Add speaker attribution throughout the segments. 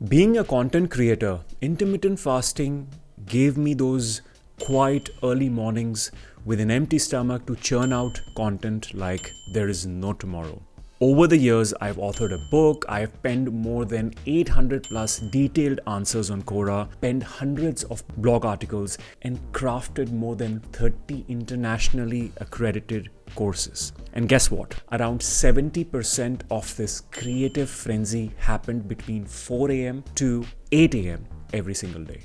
Speaker 1: Being a content creator, intermittent fasting gave me those quiet early mornings with an empty stomach to churn out content like there is no tomorrow. Over the years, I've authored a book, I've penned more than 800 plus detailed answers on Quora, penned hundreds of blog articles, and crafted more than 30 internationally accredited courses. And guess what? Around 70% of this creative frenzy happened between 4 a.m. to 8 a.m. every single day.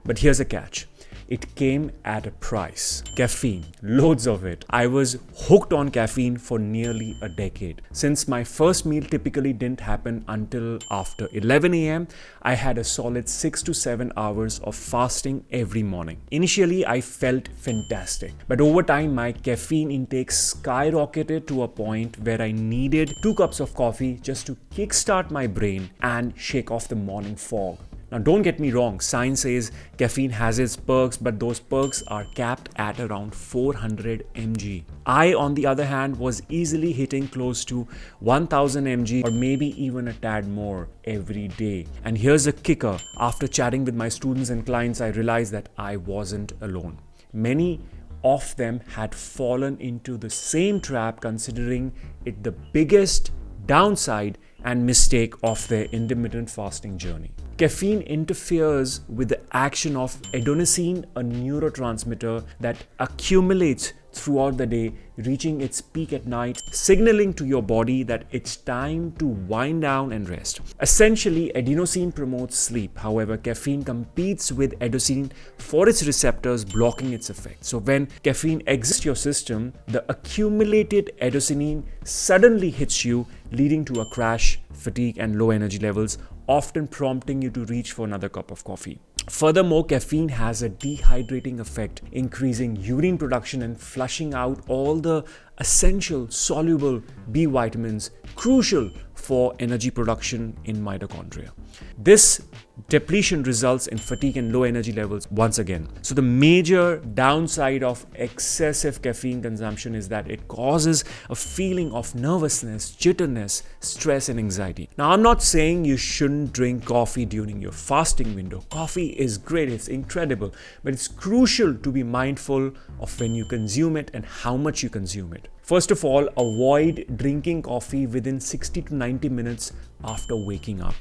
Speaker 1: But here's a catch. It came at a price. Caffeine, loads of it. I was hooked on caffeine for nearly a decade. Since my first meal typically didn't happen until after 11 a.m., I had a solid 6 to 7 hours of fasting every morning. Initially, I felt fantastic, but over time, my caffeine intake skyrocketed to a point where I needed 2 cups of coffee just to kickstart my brain and shake off the morning fog. Now, don't get me wrong, science says caffeine has its perks, but those perks are capped at around 400 mg. I, on the other hand, was easily hitting close to 1000 mg or maybe even a tad more every day. And here's a kicker. After chatting with my students and clients, I realized that I wasn't alone. Many of them had fallen into the same trap, considering it the biggest downside and mistake of their intermittent fasting journey. Caffeine interferes with the action of adenosine, a neurotransmitter that accumulates throughout the day, reaching its peak at night, signaling to your body that it's time to wind down and rest. Essentially, adenosine promotes sleep. However, caffeine competes with adenosine for its receptors, blocking its effect. So when caffeine exits your system, the accumulated adenosine suddenly hits you, leading to a crash, fatigue, and low energy levels, often prompting you to reach for another cup of coffee. Furthermore, caffeine has a dehydrating effect, increasing urine production and flushing out all the essential soluble B vitamins crucial for energy production in mitochondria. This depletion results in fatigue and low energy levels once again. So the major downside of excessive caffeine consumption is that it causes a feeling of nervousness, jitterness, stress, and anxiety. Now, I'm not saying you shouldn't drink coffee during your fasting window. Coffee is great, it's incredible, but it's crucial to be mindful of when you consume it and how much you consume it. First of all, avoid drinking coffee within 60 to 90 minutes after waking up.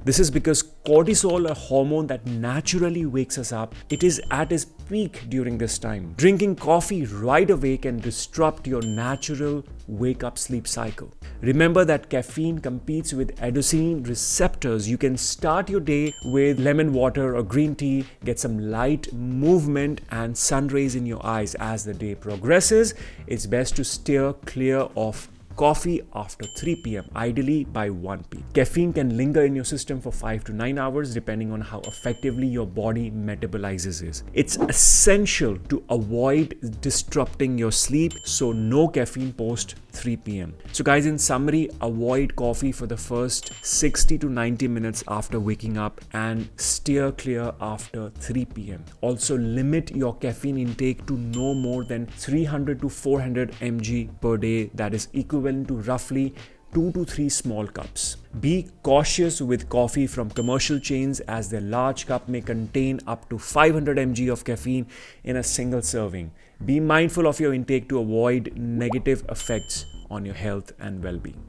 Speaker 1: This is because cortisol, a hormone that naturally wakes us up, it is at its peak during this time. Drinking coffee right away can disrupt your natural wake-up sleep cycle. Remember that caffeine competes with adenosine receptors. You can start your day with lemon water or green tea, get some light movement and sun rays in your eyes. As the day progresses, it's best to steer clear of coffee after 3 p.m., ideally by 1 p.m. Caffeine can linger in your system for 5 to 9 hours depending on how effectively your body metabolizes it. It's essential to avoid disrupting your sleep, so no caffeine post 3 p.m. So guys, in summary, avoid coffee for the first 60 to 90 minutes after waking up and steer clear after 3 p.m. Also, limit your caffeine intake to no more than 300 to 400 mg per day. That is equivalent to roughly 2 to 3 small cups. Be cautious with coffee from commercial chains, as their large cup may contain up to 500 mg of caffeine in a single serving. Be mindful of your intake to avoid negative effects on your health and well-being.